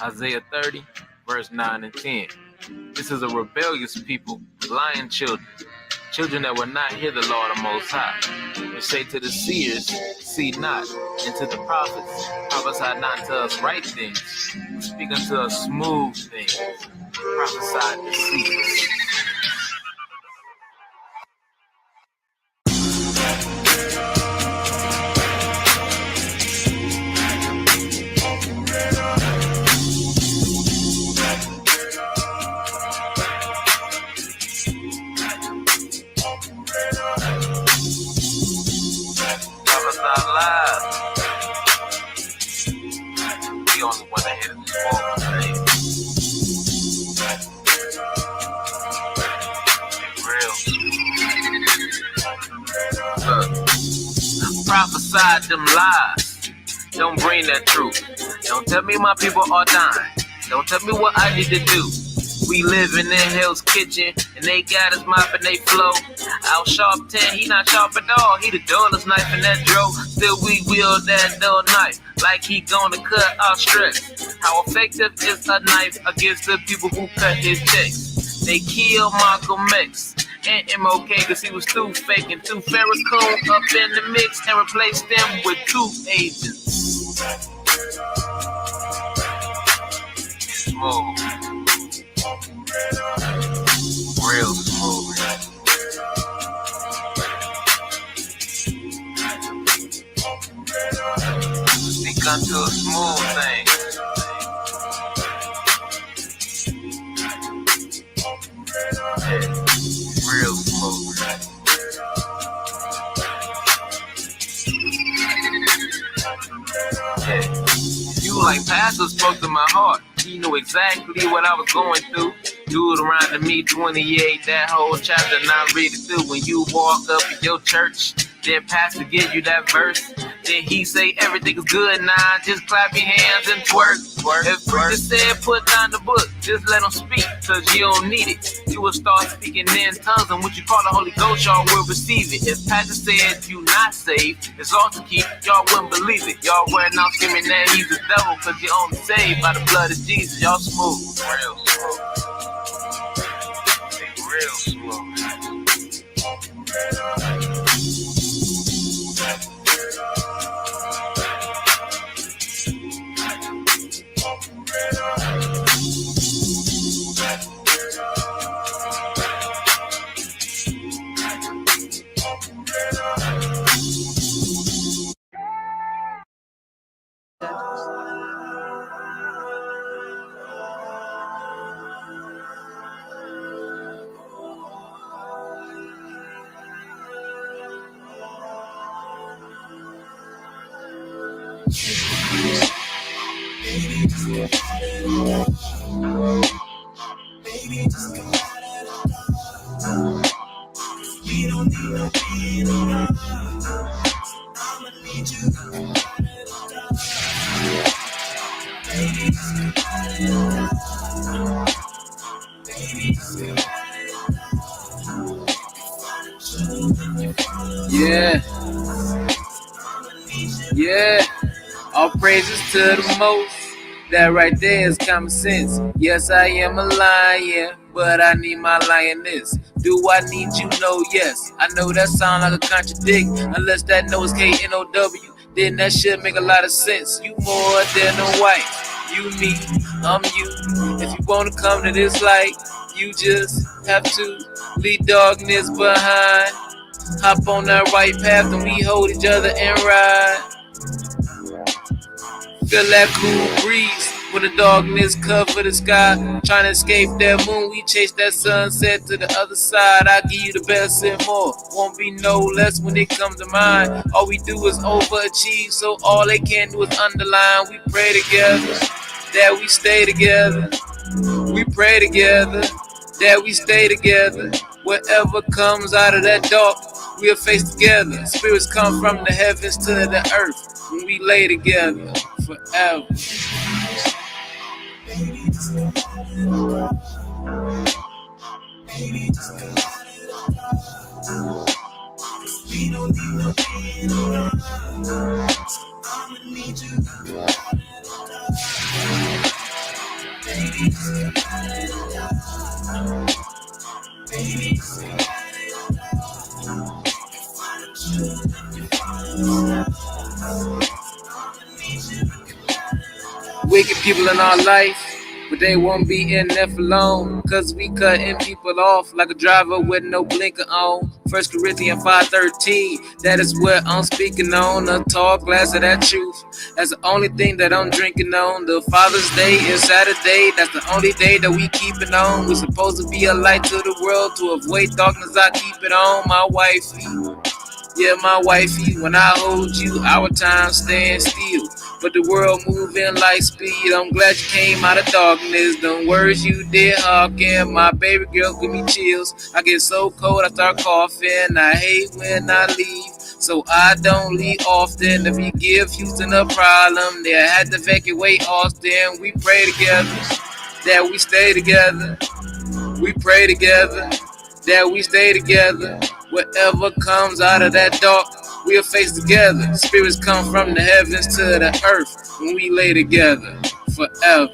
Isaiah 30, verse 9 and 10. This is a rebellious people, lying children, children that will not hear the Lord the Most High. They say to the seers, see not, and to the prophets, prophesy not to us right things, speak unto us smooth things, prophesy deceit. Prophesy lies. The only one that hit this false thing. Real. Look, prophesy them lies. Don't bring that truth. Don't tell me my people are dying. Don't tell me what I need to do. We living in Hell's Kitchen, and they got us mopping they flow. Out sharp 10, he not sharp at all. He the dullest knife in that drawer. Still we wield that dull knife, like he gonna cut our stress. How effective is a knife against the people who cut his checks? They killed Malcolm X and MLK cause he was too fake and too Farrakhan up in the mix and replaced them with two agents. Smooth. Real smooth. Speak unto a smooth thing. Yeah, real smooth. Yeah. You like pastor spoke to my heart. He knew exactly what I was going through. Deuteronomy 28, that whole chapter, now read it through. When you walk up in your church, then pastor give you that verse. Then he say everything is good now, just clap your hands and twerk. If preacher said put down the book, just let him speak, cause you don't need it. You will start speaking in tongues, and what you call the Holy Ghost, y'all will receive it. If pastor said you not saved, it's all to keep, y'all wouldn't believe it. Y'all wearing out screaming that he's the devil, cause you're only saved by the blood of Jesus. Y'all smooth. Real smooth. Real smooth. Yeah, all praises to the most. That right there is common sense. Yes, I am a lion, but I need my lioness. Do I need you? No, yes. I know that sound like a contradict. Unless that no is K-N-O-W, then that should make a lot of sense. You more than a white. You me, I'm you. If you wanna come to this light, you just have to leave darkness behind. Hop on that right path and we hold each other and ride. Feel that cool breeze when the darkness cover the sky. Trying to escape that moon, we chase that sunset to the other side. I give you the best and more, won't be no less when it comes to mine. All we do is overachieve, so all they can do is underline. We pray together, that we stay together. We pray together, that we stay together. Whatever comes out of that dark, we'll face together. Spirits come from the heavens to the earth when we lay together forever. Wicked people in our life, but they won't be in there for long, cause we cutting people off like a driver with no blinker on. 1 Corinthians 5:13, that is what I'm speaking on. A tall glass of that truth, that's the only thing that I'm drinking on. The Father's Day is Saturday, that's the only day that we keep it on. We're supposed to be a light to the world, to avoid darkness I keep it on. My wifey, yeah, my wifey, when I hold you, our time stands still. But the world moving like speed. I'm glad you came out of darkness. Them words you did hawking, my baby girl give me chills. I get so cold I start coughing. I hate when I leave, so I don't leave often. If you give Houston a problem, they had to evacuate Austin. We pray together that we stay together. We pray together that we stay together. Whatever comes out of that dark, we'll face together. Spirits come from the heavens to the earth when we lay together forever.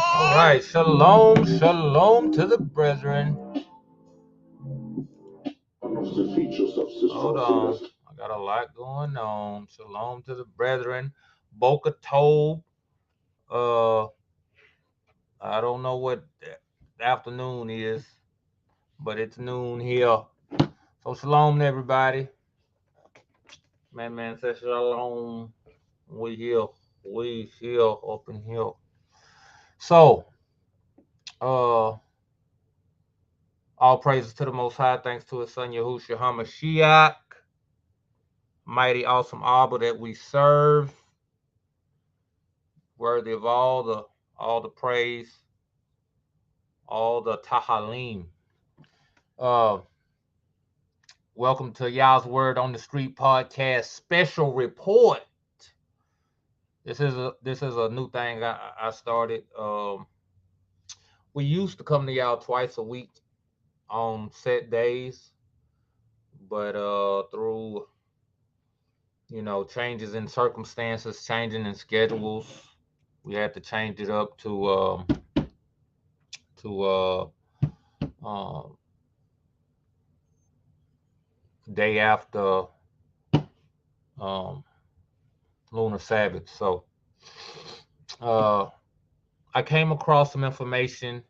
All right, shalom, shalom to the brethren. Hold on, I got a lot going on. Shalom to the brethren. Boca Tob. I don't know what the afternoon is, but it's noon here. So shalom to everybody. Man says shalom. We here up in here. So, all praises to the Most High. Thanks to His Son Yahushua HaMashiach, mighty awesome Abba that we serve, worthy of all the praise, all the tahalim. Welcome to Y'all's Word on the Street podcast special report. This is a new thing I started. We used to come to y'all twice a week on set days, but through changes in circumstances, changing in schedules, we had to change it up to day after lunar Sabbath. So I came across some information,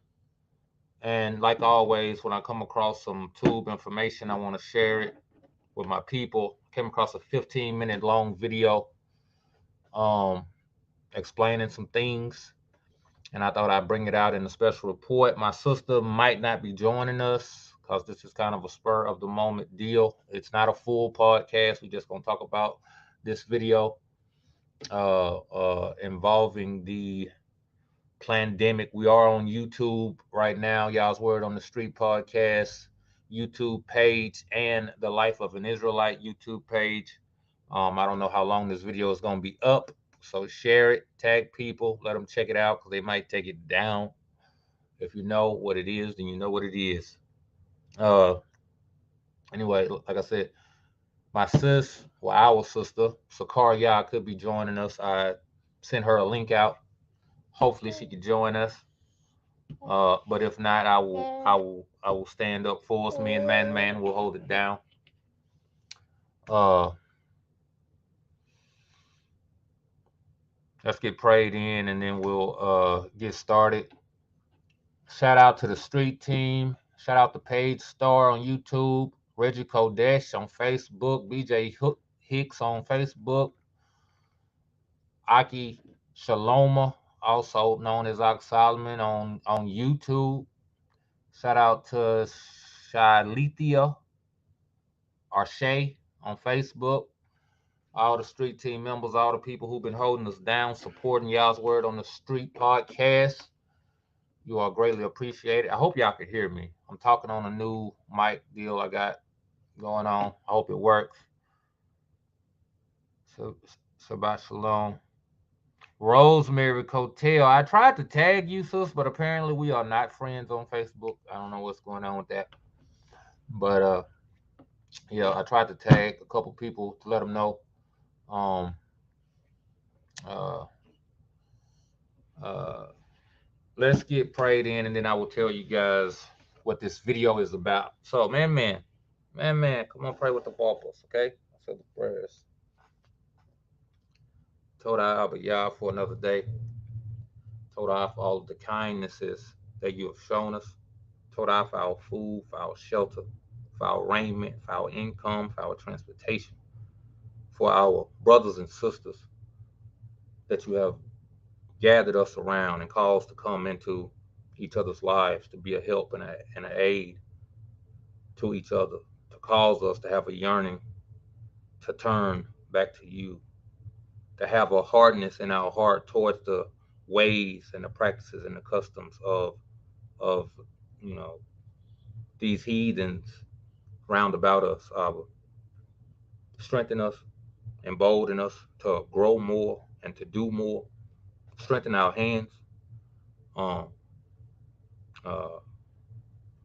and like always, when I come across some tube information, I want to share it with my people. Came across a 15-minute long video explaining some things, and I thought I'd bring it out in a special report. My sister might not be joining us because this is kind of a spur of the moment deal. It's not a full podcast. We're just going to talk about this video involving the Plandemic. We are on YouTube right now. Y'all's Word on the Street podcast YouTube page and the Life of an Israelite YouTube page. I don't know how long this video is going to be up, so share it, tag people, let them check it out because they might take it down. If you know what it is, then you know what it is. Anyway, like I said, my our sister, Sakaria, could be joining us. I sent her a link out. Hopefully she could join us. But if not, I will stand up for us. Me and Man will hold it down. Let's get prayed in, and then we'll get started. Shout out to the street team. Shout out to Page Star on YouTube. Reggie Kodesh on Facebook. BJ Hicks on Facebook. Aki Shaloma, also known as Ak Solomon on YouTube. Shout out to Shalithia Arshay on Facebook. All the street team members, all the people who've been holding us down, supporting Y'all's Word on the Street podcast. You are greatly appreciated. I hope y'all can hear me. I'm talking on a new mic deal I got going on. I hope it works. So, Shabbat Shalom. Rosemary Cotel. I tried to tag you, sis, but apparently we are not friends on Facebook. I don't know what's going on with that. But yeah, I tried to tag a couple people to let them know. Um, uh, uh, let's get prayed in, and then I will tell you guys what this video is about. So, man, come on, pray with the paupers, okay? So the prayers. Toda Abba Yah for another day. Toda for all of the kindnesses that you have shown us. Toda for our food, for our shelter, for our raiment, for our income, for our transportation, for our brothers and sisters that you have gathered us around and caused to come into each other's lives to be a help and an aid to each other, to cause us to have a yearning to turn back to you, to have a hardness in our heart towards the ways and the practices and the customs of you know these heathens round about us. Strengthen us, embolden us to grow more and to do more. Strengthen our hands. Um, uh,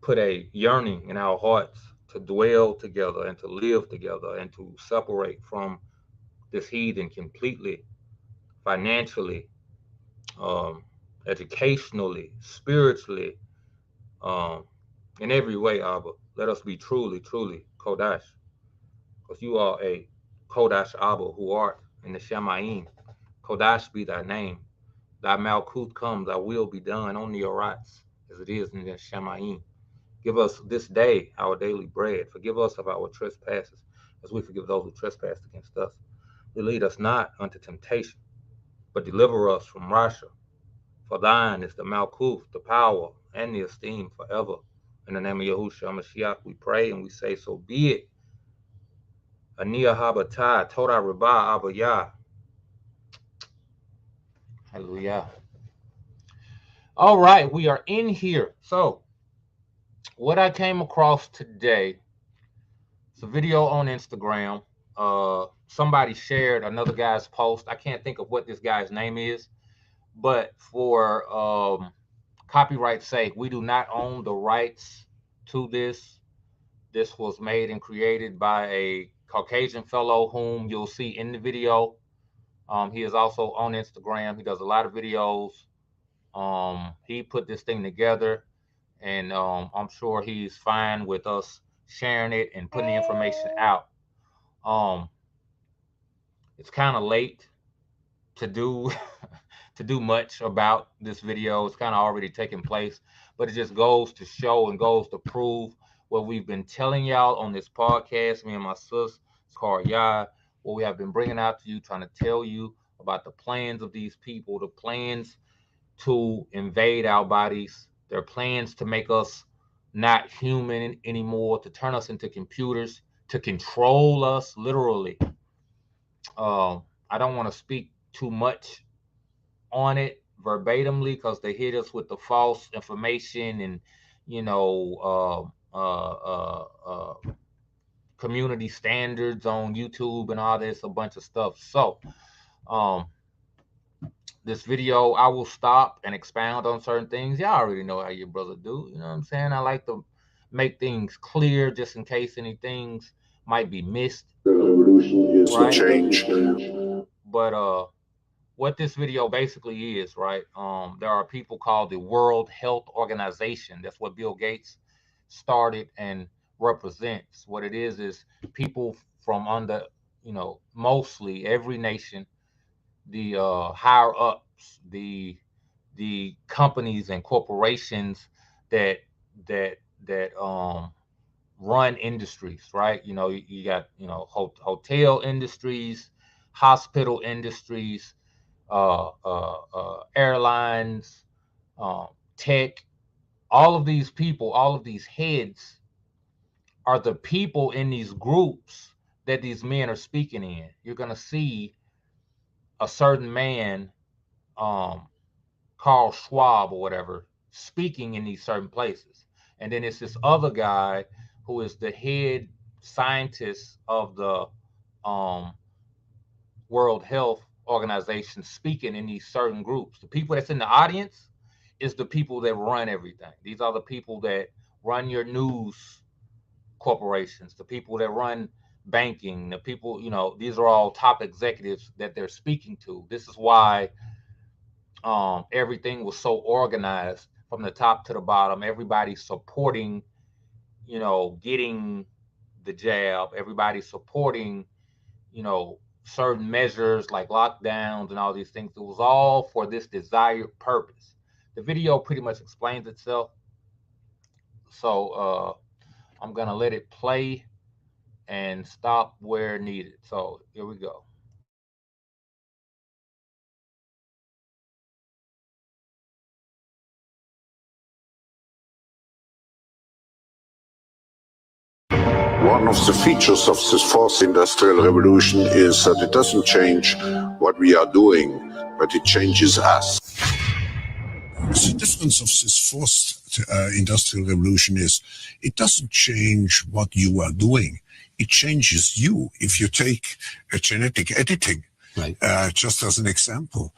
Put a yearning in our hearts to dwell together and to live together and to separate from this heathen completely, financially, um, educationally, spiritually, um, in every way, Abba. Let us be truly, truly Kodash, because you are a Kodash Abba who art in the Shemaim. Kodash be thy name. Thy Malkuth come, thy will be done on the Arats, as it is in the Shemaim. Give us this day our daily bread. Forgive us of our trespasses, as we forgive those who trespass against us. Lead us not unto temptation, but deliver us from Rasha. For thine is the Malkuth, the power, and the esteem forever. In the name of Yahushua Mashiach, we pray and we say, so be it. Aniyah Habatah, Toda Rabah Abayah. Hallelujah. All right, we are in here. So, what I came across today, it's a video on Instagram. Somebody shared another guy's post. I can't think of what this guy's name is, but for copyright's sake, we do not own the rights to this. This was made and created by a Caucasian fellow whom you'll see in the video. He is also on Instagram. He does a lot of videos. He put this thing together, and I'm sure he's fine with us sharing it and putting the information out. Um, it's kind of late to do to do much about this video. It's kind of already taken place, but it just goes to show and goes to prove what we've been telling y'all on this podcast, me and my sis, Yah, what we have been bringing out to you, trying to tell you about the plans of these people, the plans to invade our bodies, their plans to make us not human anymore, to turn us into computers, to control us literally. I don't want to speak too much on it verbatimly because they hit us with the false information and you know community standards on YouTube and all this, a bunch of stuff. So um this video, I will stop and expound on certain things. Y'all already know how your brother do. You know what I'm saying? I like to make things clear just in case any things might be missed. Right? Change. But what this video basically is, right? There are people called the World Health Organization. That's what Bill Gates started and represents. What it is people from under, mostly every nation, the higher ups, the companies and corporations that that run industries, right? You got hotel industries, hospital industries, airlines, tech. All of these people, all of these heads, are the people in these groups that these men are speaking in. You're gonna see a certain man, Carl Schwab or whatever, speaking in these certain places. And then it's this other guy who is the head scientist of the um, World Health Organization speaking in these certain groups. The people that's in the audience is the people that run everything. These are the people that run your news corporations, the people that run banking, the people, these are all top executives that they're speaking to. This is why everything was so organized from the top to the bottom. Everybody supporting, getting the jab. Everybody supporting, certain measures like lockdowns and all these things. It was all for this desired purpose. The video pretty much explains itself. So I'm going to let it play and stop where needed. So here we go. One of the features of this fourth industrial revolution is that it doesn't change what we are doing, but it changes us. The difference of this fourth industrial revolution is it doesn't change what you are doing. It changes you. If you take a genetic editing, right. Just as an example,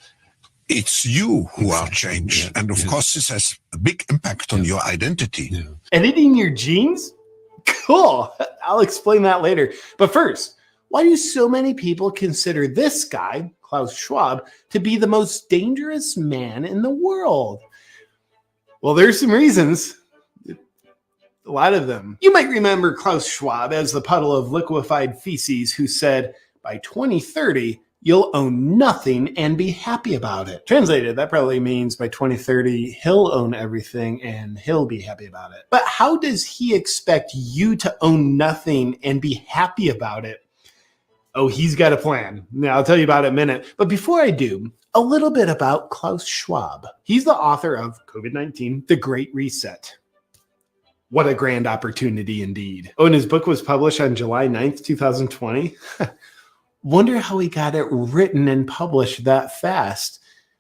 it's you who are changed. Yeah. And of course, this has a big impact on your identity. Yeah. Editing your genes? Cool. I'll explain that later. But first, why do so many people consider this guy, Klaus Schwab, to be the most dangerous man in the world? Well, there's some reasons. A lot of them. You might remember Klaus Schwab as the puddle of liquefied feces who said, by 2030, you'll own nothing and be happy about it. Translated, that probably means by 2030, he'll own everything and he'll be happy about it. But how does he expect you to own nothing and be happy about it? Oh, he's got a plan. Now, I'll tell you about it in a minute. But before I do, a little bit about Klaus Schwab. He's the author of COVID-19, The Great Reset. What a grand opportunity indeed. Oh, and his book was published on July 9th, 2020. Wonder how he got it written and published that fast.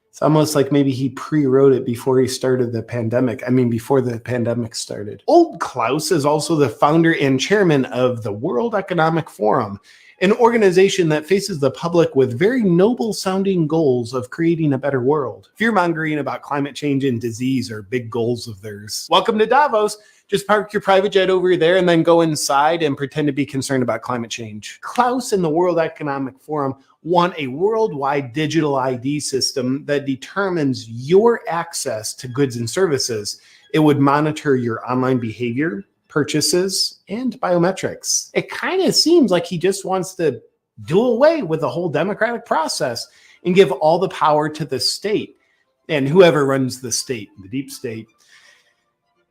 It's almost like maybe he pre-wrote it before he started the pandemic. Before the pandemic started. Old Klaus is also the founder and chairman of the World Economic Forum, an organization that faces the public with very noble sounding goals of creating a better world. Fear-mongering about climate change and disease are big goals of theirs. Welcome to Davos. Just park your private jet over there and then go inside and pretend to be concerned about climate change. Klaus and the World Economic Forum want a worldwide digital ID system that determines your access to goods and services. It would monitor your online behavior, purchases, and biometrics. It kind of seems like he just wants to do away with the whole democratic process and give all the power to the state and whoever runs the state, the deep state.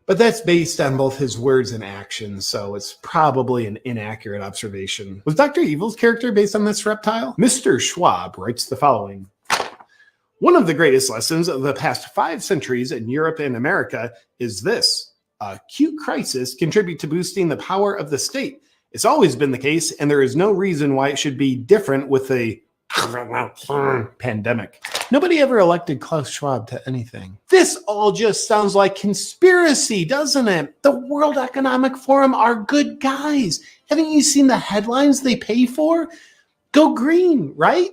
But that's based on both his words and actions, so it's probably an inaccurate observation. Was Dr. Evil's character based on this reptile? Mr. Schwab writes the following. One of the greatest lessons of the past 5 centuries in Europe and America is this. Acute crisis contribute to boosting the power of the state. It's always been the case, and there is no reason why it should be different with a pandemic. Nobody ever elected Klaus Schwab to anything. This all just sounds like conspiracy, doesn't it? The World Economic Forum are good guys. Haven't you seen the headlines they pay for? Go green, right?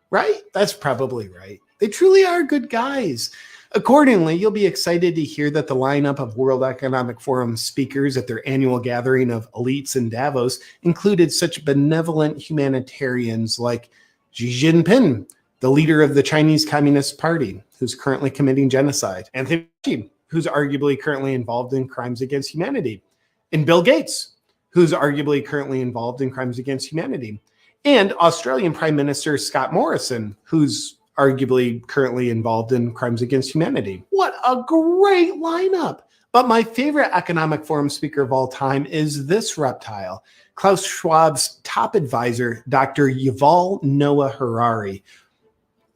Right? That's probably right. They truly are good guys. Accordingly, you'll be excited to hear that the lineup of World Economic Forum speakers at their annual gathering of elites in Davos included such benevolent humanitarians like Xi Jinping, the leader of the Chinese Communist Party, who's currently committing genocide, Anthony Fauci, who's arguably currently involved in crimes against humanity, and Bill Gates, who's arguably currently involved in crimes against humanity, and Australian Prime Minister Scott Morrison, who's arguably currently involved in crimes against humanity. What a great lineup! But my favorite Economic Forum speaker of all time is this reptile, Klaus Schwab's top advisor, Dr. Yuval Noah Harari.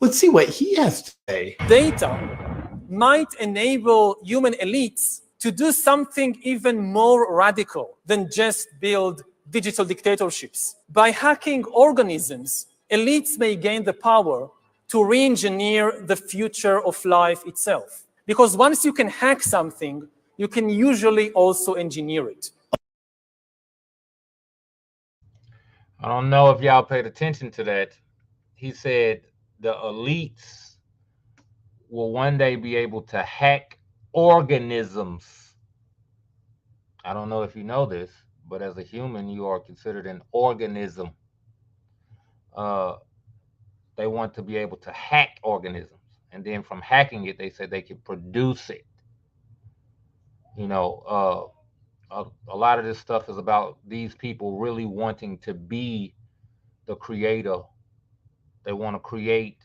Let's see what he has to say. Data might enable human elites to do something even more radical than just build digital dictatorships. By hacking organisms, elites may gain the power to re-engineer the future of life itself. Because once you can hack something, you can usually also engineer it. I don't know if y'all paid attention to that. He said the elites will one day be able to hack organisms. I don't know if you know this, but as a human, you are considered an organism. They want to be able to hack organisms. And then from hacking it, they said they could produce it. You know, a lot of this stuff is about these people really wanting to be the creator. They want to create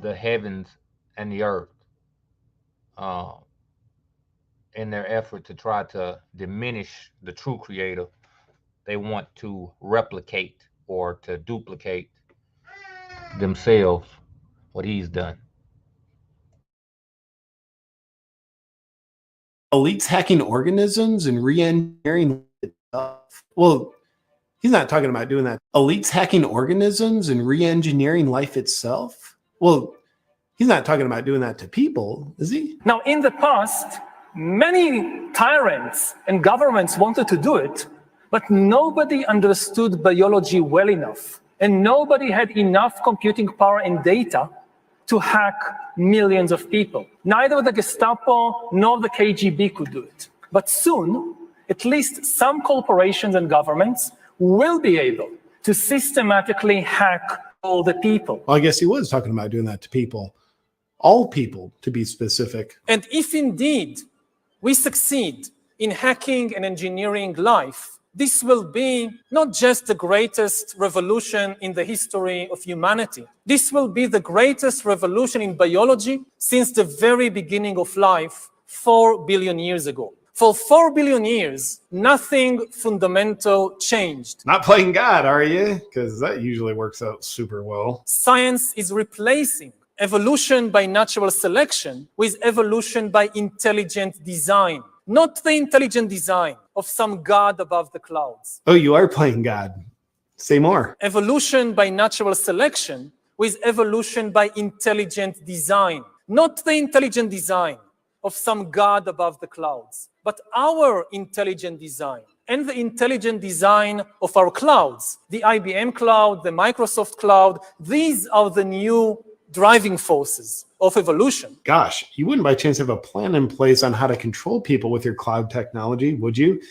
the heavens and the earth in their effort to try to diminish the true creator. They want to replicate or to duplicate themselves what he's done. Elites hacking organisms and re-engineering itself. Well, he's not talking about doing that. Elites hacking organisms and re-engineering life itself. Well, he's not talking about doing that to people, is he? Now, in the past, many tyrants and governments wanted to do it, but nobody understood biology well enough, and nobody had enough computing power and data to hack millions of people. Neither the Gestapo nor the KGB could do it. But soon, at least some corporations and governments will be able to systematically hack all the people. Well, I guess he was talking about doing that to people. All people, to be specific. And if indeed we succeed in hacking and engineering life, this will be not just the greatest revolution in the history of humanity. This will be the greatest revolution in biology since the very beginning of life 4 billion years ago. For 4 billion years, nothing fundamental changed. Not playing God, are you? Because that usually works out super well. Science is replacing evolution by natural selection with evolution by intelligent design. Not the intelligent design of some God above the clouds. Oh, you are playing God. Say more. Evolution by natural selection with evolution by intelligent design. Not the intelligent design of some God above the clouds, but our intelligent design and the intelligent design of our clouds. The IBM cloud, the Microsoft cloud, these are the new driving forces of evolution. Gosh, you wouldn't by chance have a plan in place on how to control people with your cloud technology, would you?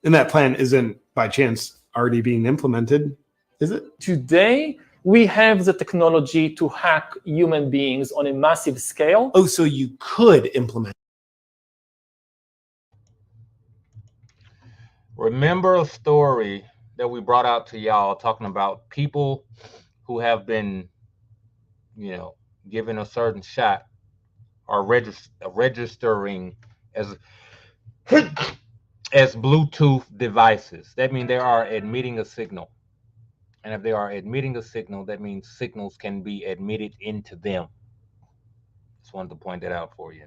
And that plan isn't by chance already being implemented, is it? Today, we have the technology to hack human beings on a massive scale. Oh, so you could implement. Remember a story that we brought out to y'all talking about people who have been, given a certain shot are registering as Bluetooth devices. That means they are admitting a signal. And if they are admitting a signal, that means signals can be admitted into them. Just wanted to point that out for you.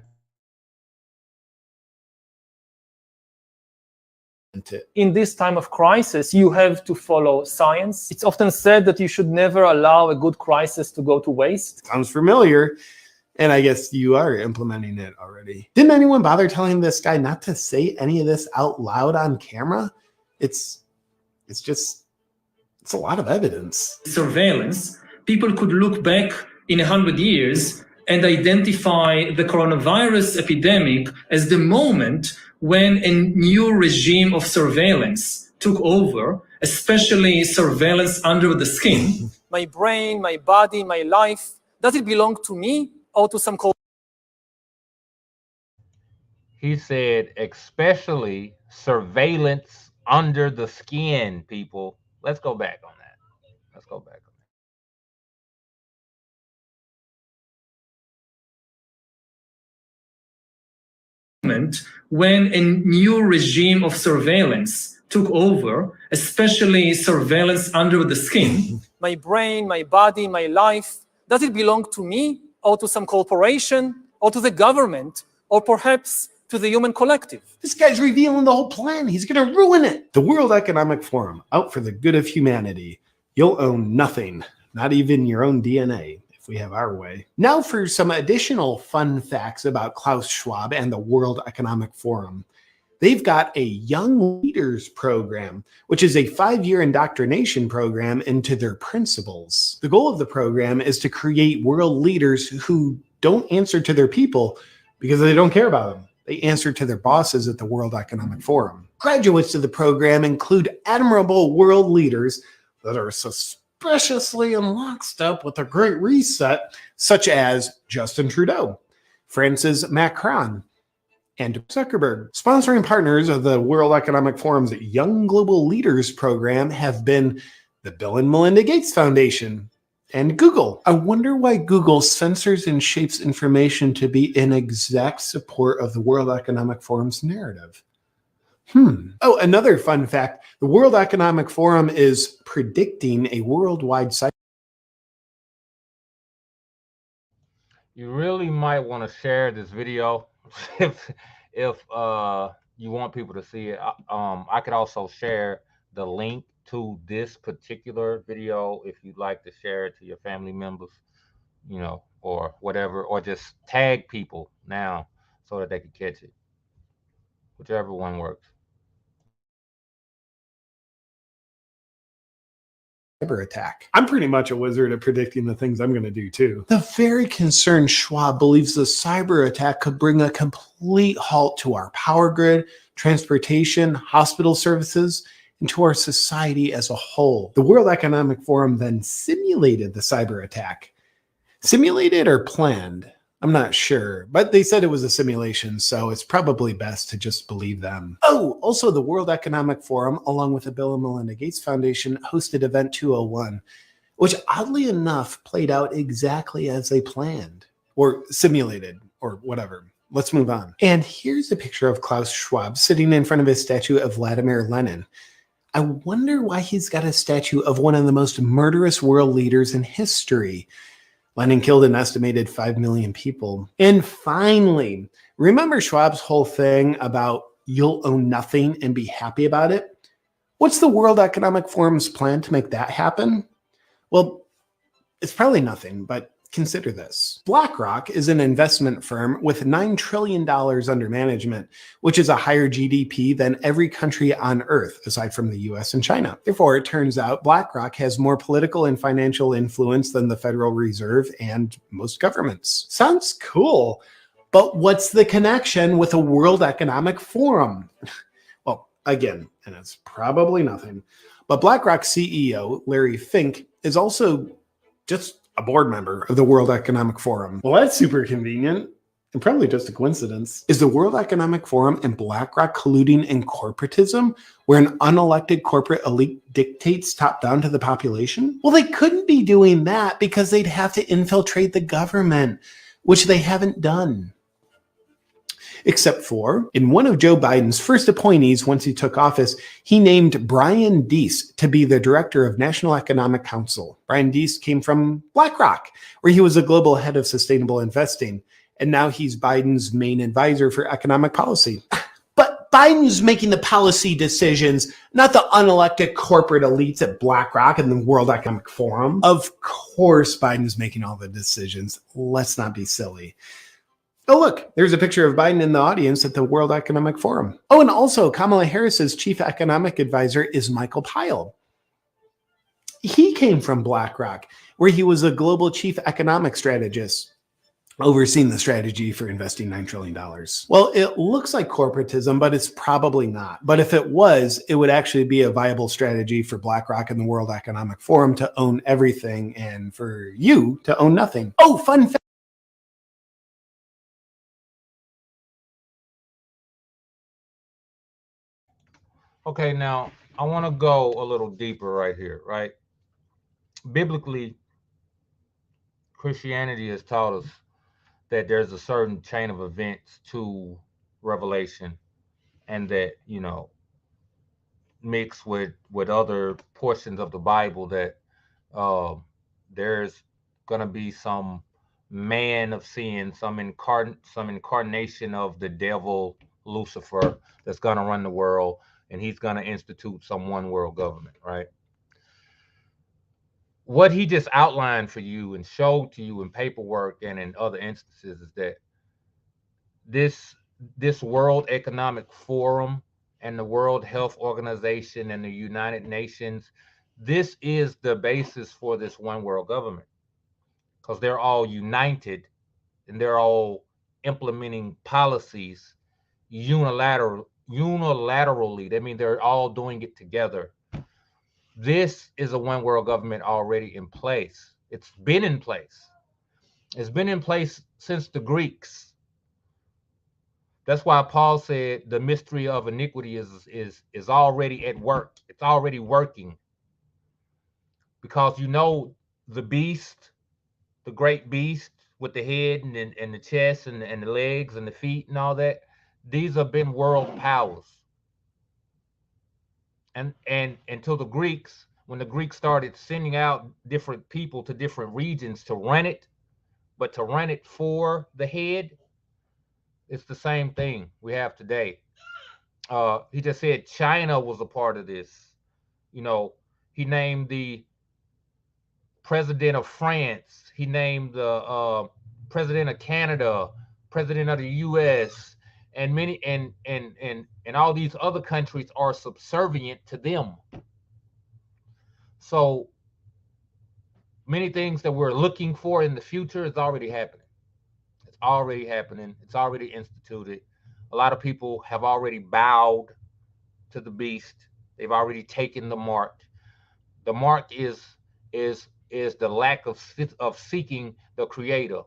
In this time of crisis, you have to follow science. It's often said that you should never allow a good crisis to go to waste. Sounds familiar. And I guess you are implementing it already. Didn't anyone bother telling this guy not to say any of this out loud on camera? It's a lot of evidence. Surveillance, people could look back in 100 years and identify the coronavirus epidemic as the moment when a new regime of surveillance took over, especially surveillance under the skin. My brain, my body, my life, does it belong to me or to some He said, especially surveillance under the skin, people. Let's go back on that. Let's go back on that. When a new regime of surveillance took over, especially surveillance under the skin. My brain, my body, my life, does it belong to me or to some corporation or to the government or perhaps to the human collective? This guy's revealing the whole plan. He's going to ruin it. The World Economic Forum, out for the good of humanity. You'll own nothing, not even your own DNA, if we have our way. Now for some additional fun facts about Klaus Schwab and the World Economic Forum. They've got a Young Leaders Program, which is a 5-year indoctrination program into their principles. The goal of the program is to create world leaders who don't answer to their people because they don't care about them. They answer to their bosses at the World Economic Forum. Graduates of the program include admirable world leaders that are suspiciously in lockstep with the Great Reset, such as Justin Trudeau, Francis Macron, and Zuckerberg. Sponsoring partners of the World Economic Forum's Young Global Leaders Program have been the Bill and Melinda Gates Foundation and Google. I wonder why Google censors and shapes information to be in exact support of the World Economic Forum's narrative. Oh, another fun fact. The World Economic Forum is predicting a worldwide cyber. You really might want to share this video if you want people to see it. I could also share the link to this particular video if you'd like to share it to your family members, or whatever, or just tag people now so that they can catch it. Whichever one works. Cyber attack. I'm pretty much a wizard at predicting the things I'm going to do too. The very concerned Schwab believes the cyber attack could bring a complete halt to our power grid, transportation, hospital services, and to our society as a whole. The World Economic Forum then simulated the cyber attack. Simulated or planned? I'm not sure, but they said it was a simulation, so it's probably best to just believe them. Oh, also the World Economic Forum, along with the Bill and Melinda Gates Foundation, hosted Event 201, which oddly enough played out exactly as they planned, or simulated, or whatever. Let's move on. And here's a picture of Klaus Schwab sitting in front of his statue of Vladimir Lenin. I wonder why he's got a statue of one of the most murderous world leaders in history. Lenin killed an estimated 5 million people. And finally, remember Schwab's whole thing about you'll own nothing and be happy about it? What's the World Economic Forum's plan to make that happen? Well, it's probably nothing, but consider this. BlackRock is an investment firm with $9 trillion under management, which is a higher GDP than every country on earth, aside from the US and China. Therefore, it turns out BlackRock has more political and financial influence than the Federal Reserve and most governments. Sounds cool, but what's the connection with the World Economic Forum? Well, again, and it's probably nothing, but BlackRock CEO Larry Fink is also just a board member of the World Economic Forum. Well, that's super convenient and probably just a coincidence. Is the World Economic Forum and BlackRock colluding in corporatism, where an unelected corporate elite dictates top down to the population? Well, they couldn't be doing that because they'd have to infiltrate the government, which they haven't done. Except for, in one of Joe Biden's first appointees once he took office, he named Brian Deese to be the director of National Economic Council. Brian Deese came from BlackRock, where he was a global head of sustainable investing, and now he's Biden's main advisor for economic policy. But Biden's making the policy decisions, not the unelected corporate elites at BlackRock and the World Economic Forum. Of course, Biden's making all the decisions. Let's not be silly. Oh, look, there's a picture of Biden in the audience at the World Economic Forum. Oh, and also Kamala Harris's chief economic advisor is Michael Pyle. He came from BlackRock, where he was a global chief economic strategist, overseeing the strategy for investing $9 trillion. Well, it looks like corporatism, but it's probably not. But if it was, it would actually be a viable strategy for BlackRock and the World Economic Forum to own everything and for you to own nothing. Oh, fun fact. Okay, now I want to go a little deeper right here, right? Biblically, Christianity has taught us that there's a certain chain of events to Revelation, and that, mixed with other portions of the Bible, that there's gonna be some man of sin, some incarnation of the devil, Lucifer, that's gonna run the world, and he's gonna institute some one world government, right? what he just outlined for you and showed to you in paperwork and in other instances is that this World Economic Forum and the World Health Organization and the United Nations, this is the basis for this one world government, because they're all united and they're all implementing policies unilaterally. That means they're all doing it together. This is a one world government already in place. It's been in place. It's been in place since the Greeks. That's why Paul said the mystery of iniquity is already at work. It's already working. Because you know the beast, the great beast with the head and the chest and the legs and the feet and all that, these have been world powers. And until the Greeks, when the Greeks started sending out different people to different regions to run it, but to run it for the head, it's the same thing we have today. He just said China was a part of this. You know, he named the president of France. He named the president of Canada, president of the U.S., and many and all these other countries are subservient to them. So many things that we're looking for in the future is already happening. It's already happening. It's already instituted. A lot of people have already bowed to the beast. They've already taken the mark. The mark is the lack of seeking the Creator.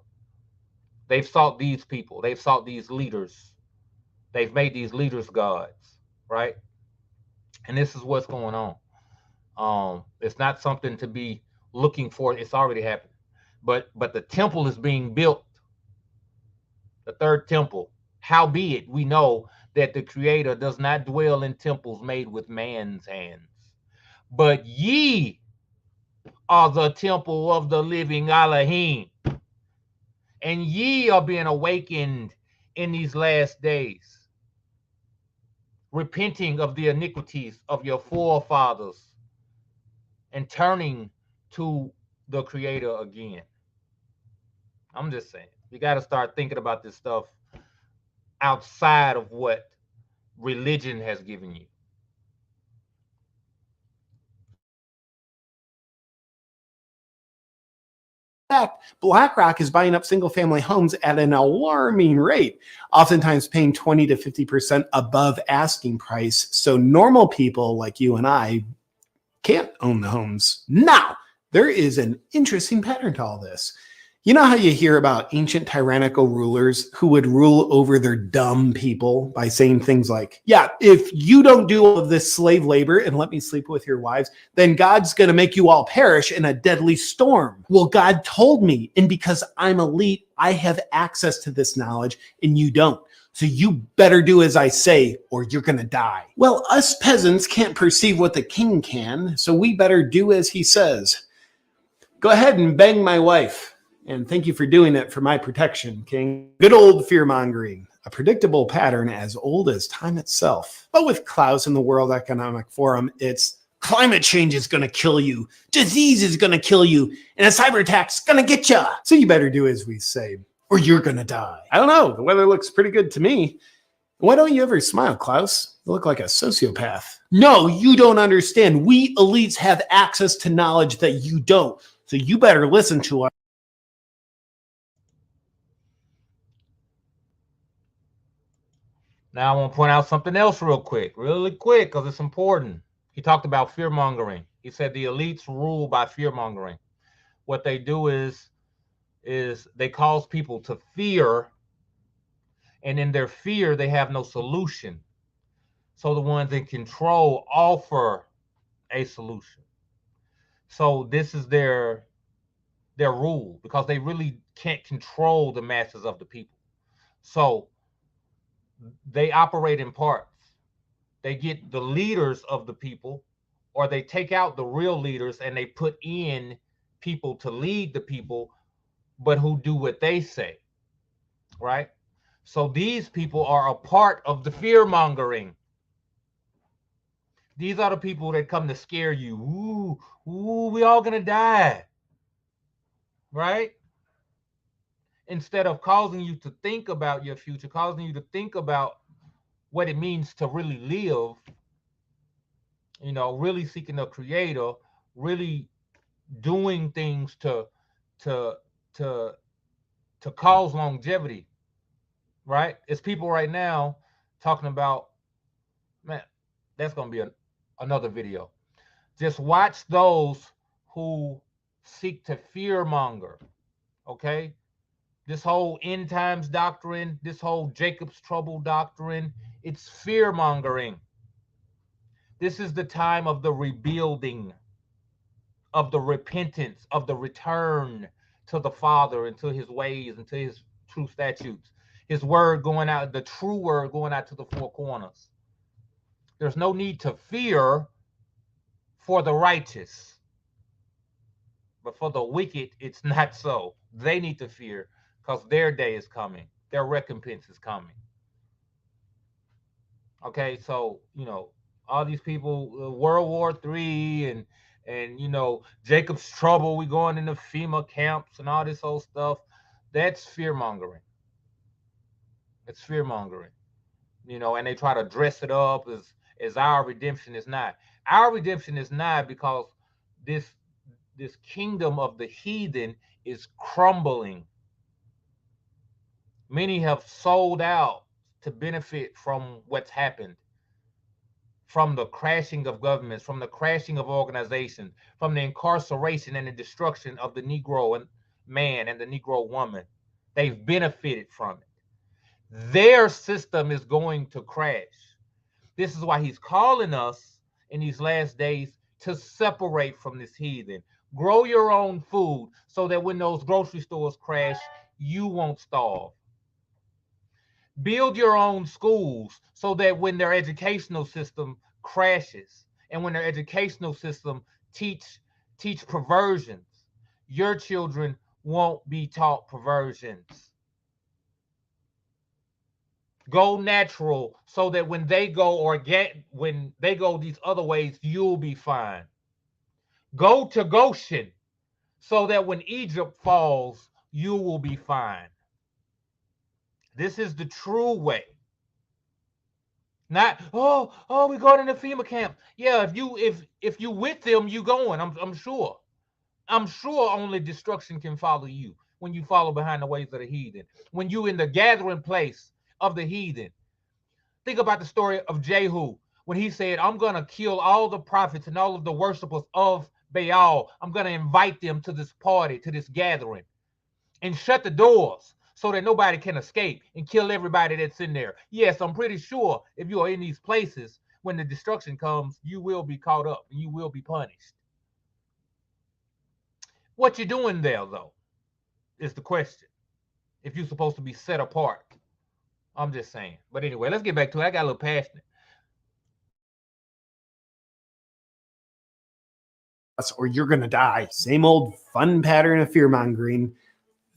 They've sought these people. They've sought these leaders. They've made these leaders gods, right? And this is what's going on. It's not something to be looking for. It's already happened. But the temple is being built. The third temple. Howbeit, we know that the Creator does not dwell in temples made with man's hands. But ye are the temple of the living Elohim. And ye are being awakened in these last days, repenting of the iniquities of your forefathers and turning to the Creator again. I'm just saying, you got to start thinking about this stuff outside of what religion has given you. Fact, BlackRock is buying up single-family homes at an alarming rate, oftentimes paying 20 to 50% above asking price. So normal people like you and I can't own the homes. Now, there is an interesting pattern to all this. You know how you hear about ancient tyrannical rulers who would rule over their dumb people by saying things like, yeah, if you don't do all of this slave labor and let me sleep with your wives, then God's going to make you all perish in a deadly storm. Well, God told me, and because I'm elite, I have access to this knowledge and you don't. So you better do as I say or you're going to die. Well, us peasants can't perceive what the king can, so we better do as he says. Go ahead and bang my wife. And thank you for doing it for my protection, King. Good old fear-mongering, a predictable pattern as old as time itself. But with Klaus and the World Economic Forum, it's climate change is going to kill you, disease is going to kill you, and a cyber attack's going to get you. So you better do as we say, or you're going to die. I don't know, the weather looks pretty good to me. Why don't you ever smile, Klaus? You look like a sociopath. No, you don't understand. We elites have access to knowledge that you don't. So you better listen to us. Now I want to point out something else really quick, because it's important. He talked about fear mongering. He said the elites rule by fear mongering. What they do is they cause people to fear, and in their fear, they have no solution. So the ones in control offer a solution. So this is their rule, because they really can't control the masses of the people. So they operate in parts. They get the leaders of the people, or they take out the real leaders and they put in people to lead the people, but who do what they say, right? So these people are a part of the fear mongering. These are the people that come to scare you. Ooh, we all gonna die, right? Instead of causing you to think about your future, causing you to think about what it means to really live, really seeking a creator, really doing things to to to cause longevity, right? It's people right now talking about, man, that's gonna be another video. Just watch those who seek to fear monger, okay? This whole end times doctrine, this whole Jacob's trouble doctrine, it's fear mongering. This is the time of the rebuilding, of the repentance, of the return to the Father and to his ways and to his true statutes. His word going out, the true word going out to the four corners. There's no need to fear for the righteous, but for the wicked, it's not so. They need to fear because their day is coming. Their recompense is coming. Okay, so, all these people, World War III and Jacob's trouble, we going into FEMA camps and all this old stuff. That's fear mongering. It's fear mongering. And they try to dress it up as our redemption is not. Our redemption is not, because this kingdom of the heathen is crumbling. Many have sold out to benefit from what's happened, from the crashing of governments, from the crashing of organizations, from the incarceration and the destruction of the Negro and man and the Negro woman. They've benefited from it. Their system is going to crash. This is why he's calling us in these last days to separate from this heathen. Grow your own food so that when those grocery stores crash, you won't starve. Build your own schools so that when their educational system crashes and when their educational system teach perversions, your children won't be taught perversions. Go natural so that when they go these other ways, you'll be fine. Go to Goshen so that when Egypt falls, you will be fine. This is the true way. Not, we going into FEMA camp. Yeah, if you with them, you going. I'm sure. I'm sure only destruction can follow you when you follow behind the ways of the heathen. When you in the gathering place of the heathen. Think about the story of Jehu when he said, I'm going to kill all the prophets and all of the worshipers of Baal. I'm going to invite them to this party, to this gathering, and shut the doors so that nobody can escape and kill everybody that's in there. Yes, I'm pretty sure if you are in these places, when the destruction comes, you will be caught up and you will be punished. What you doing there, though, is the question. If you're supposed to be set apart. I'm just saying. But anyway, let's get back to it. I got a little passionate. Or you're going to die. Same old fun pattern of fear mongering.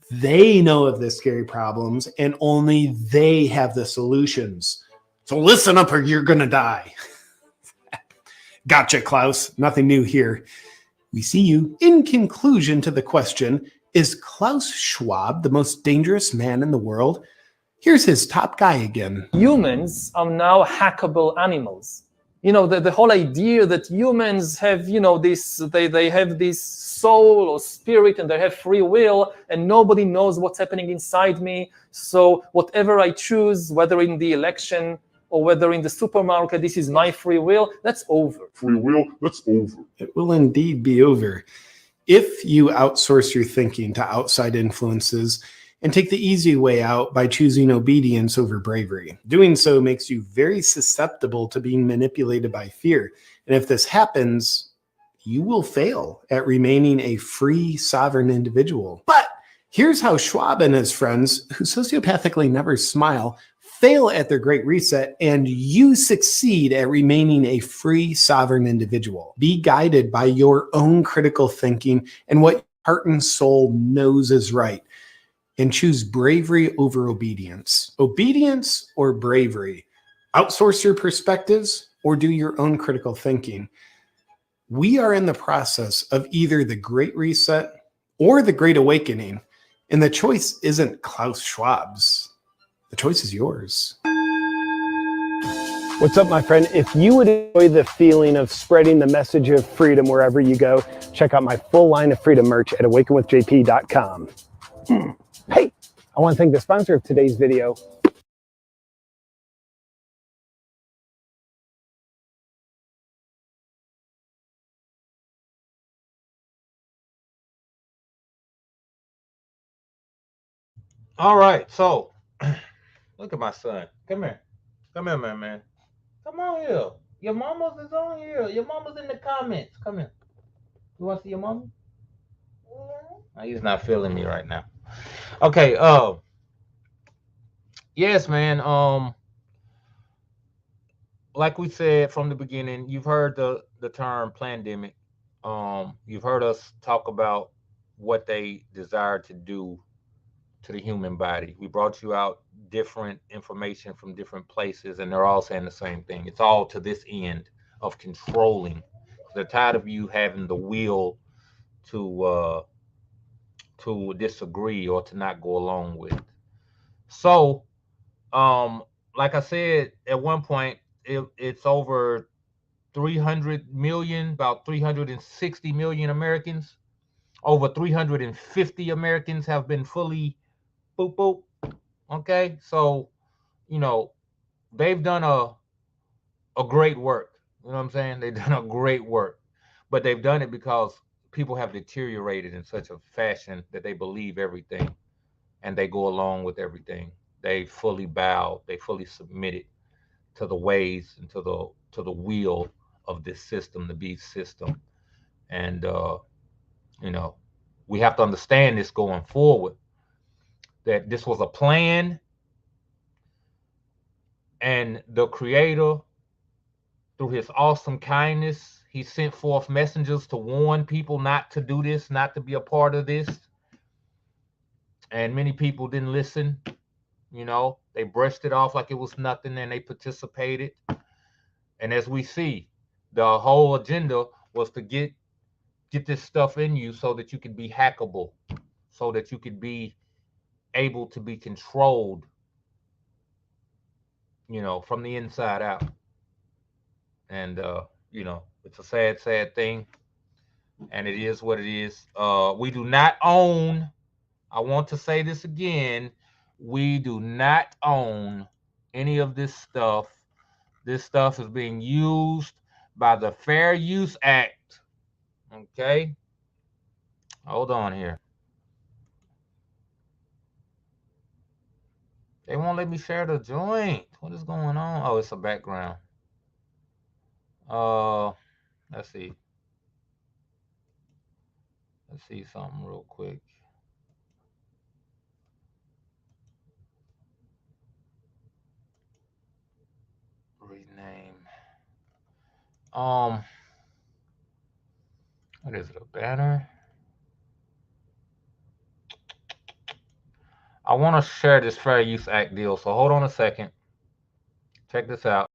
They know of the scary problems and only they have the solutions. So listen up or you're going to die. Gotcha, Klaus. Nothing new here. We see you. In conclusion to the question, is Klaus Schwab the most dangerous man in the world? Here's his top guy again. Humans are now hackable animals. The whole idea that humans have, they have this soul or spirit and they have free will and nobody knows what's happening inside me. So whatever I choose, whether in the election or whether in the supermarket, this is my free will, that's over. Free will, that's over. It will indeed be over. If you outsource your thinking to outside influences and take the easy way out by choosing obedience over bravery. Doing so makes you very susceptible to being manipulated by fear. And if this happens, you will fail at remaining a free, sovereign individual. But here's how Schwab and his friends, who sociopathically never smile, fail at their great reset, and you succeed at remaining a free, sovereign individual. Be guided by your own critical thinking and what heart and soul knows is right. And choose bravery over obedience. Obedience or bravery? Outsource your perspectives or do your own critical thinking. We are in the process of either the Great Reset or the Great Awakening, and the choice isn't Klaus Schwab's. The choice is yours. What's up, my friend? If you would enjoy the feeling of spreading the message of freedom wherever you go, check out my full line of freedom merch at awakenwithjp.com. Hey, I want to thank the sponsor of today's video. All right, so look at my son. Come here. Come here, man. Come on here. Your mama's is on here. Your mama's in the comments. Come here. You want to see your mama? Yeah. He's not feeling me right now. Okay, yes, man. Like we said from the beginning, you've heard the term plandemic. You've heard us talk about what they desire to do to the human body. We brought you out different information from different places, and they're all saying the same thing. It's all to this end of controlling. They're tired of you having the will to disagree or to not go along with. So, like I said, at one point, it's over 300 million, about 360 million Americans. Over 350 Americans have been fully boop boop. Okay, so they've done a great work. You know what I'm saying? They've done a great work, but they've done it because people have deteriorated in such a fashion that they believe everything and they go along with everything. They fully bow. They fully submitted to the ways and to the will of this system, the beast system, and we have to understand this going forward. That this was a plan, and the Creator, through his awesome kindness, he sent forth messengers to warn people not to do this, not to be a part of this. And many people didn't listen. They brushed it off like it was nothing, and they participated. And as we see, the whole agenda was to get this stuff in you so that you could be hackable, so that you could be able to be controlled, from the inside out. And it's a sad, sad thing, and it is what it is. We do not own, I want to say this again, we do not own any of this stuff. This stuff is being used by the Fair Use Act. Okay? Hold on here. They won't let me share the joint. What is going on? Oh, it's a background. Let's see. Let's see something real quick. Rename. What is it? A banner? I want to share this Fair Use Act deal, so hold on a second. Check this out.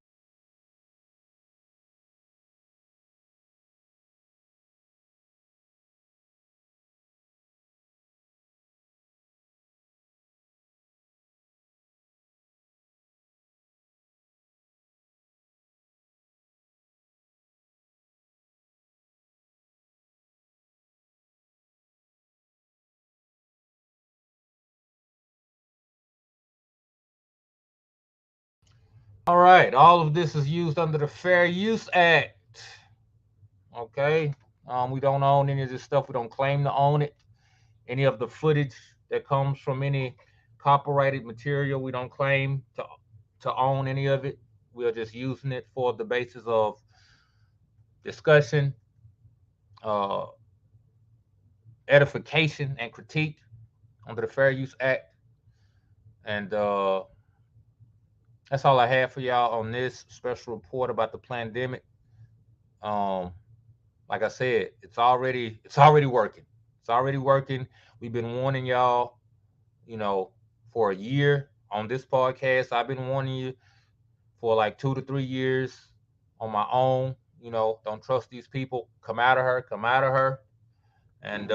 All right, all of this is used under the Fair Use Act. Okay, we don't own any of this stuff. We don't claim to own it. Any of the footage that comes from any copyrighted material, we don't claim to own any of it. We are just using it for the basis of discussion, edification, and critique under the Fair Use Act. And that's all I have for y'all on this special report about the Plandemic. Like I said, it's already working. It's already working. We've been warning y'all, for a year on this podcast. I've been warning you for like 2 to 3 years on my own. You know, don't trust these people. Come out of her. And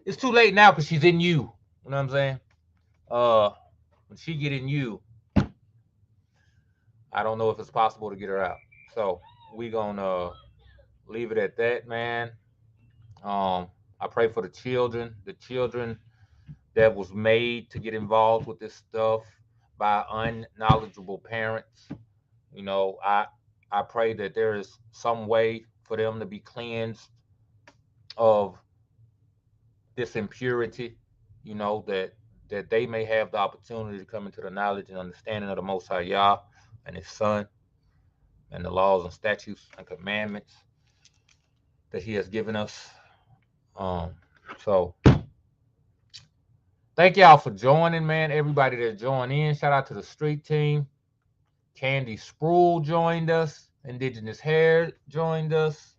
it's too late now because she's in you. You know what I'm saying? When she get in you, I don't know if it's possible to get her out. So we gonna leave it at that, man. I pray for the children that was made to get involved with this stuff by unknowledgeable parents. You know, I pray that there is some way for them to be cleansed of this impurity, you know, that they may have the opportunity to come into the knowledge and understanding of the Most High Yah and His Son and the laws and statutes and commandments that He has given us. So thank y'all for joining, man. Everybody that joined in. Shout out to the street team. Candy Sproul joined us. Indigenous Hair joined us.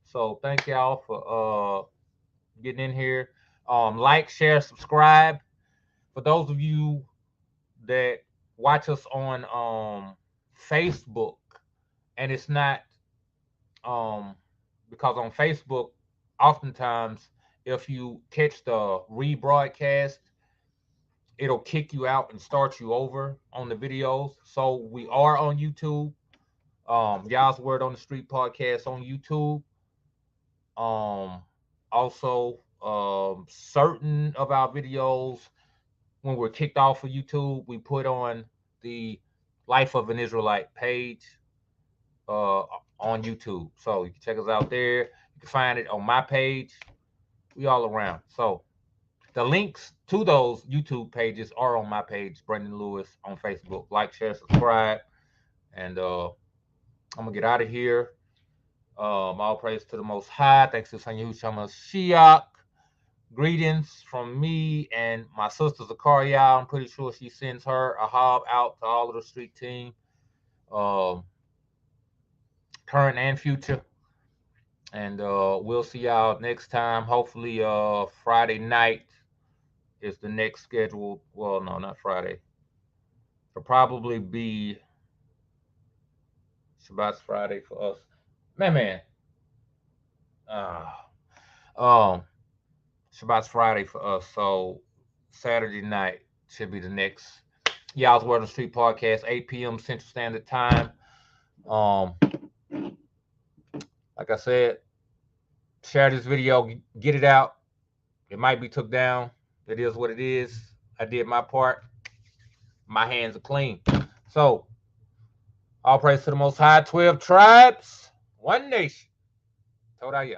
So thank y'all for getting in here. Like, share, subscribe. For those of you that watch us on Facebook, and it's not because on Facebook, oftentimes if you catch the rebroadcast, it'll kick you out and start you over on the videos. So we are on YouTube. Y'all's Word on the Street podcast on YouTube. Also, certain of our videos, when we're kicked off of YouTube, we put on the Life of an Israelite page on YouTube. So you can check us out there. You can find it on my page. We all around. So the links to those YouTube pages are on my page, Brendan Lewis, on Facebook. Like, share, subscribe. And I'm going to get out of here. All praise to the Most High. Thanks to Son Yahushua Mashiach. Greetings from me and my sister Zakaria. I'm pretty sure she sends her a hob out to all of the street team, current and future. And we'll see y'all next time. Hopefully Friday night is the next scheduled. Well, no, not Friday. It'll probably be Shabbat's Friday for us. Man. Shabbat's Friday for us. So Saturday night should be the next Y'all's Word on the Street podcast, 8 p.m. Central Standard Time. Like I said, share this video, get it out. It might be took down. It is what it is. I did my part. My hands are clean. So, all praise to the Most High. 12 tribes, one nation. Told I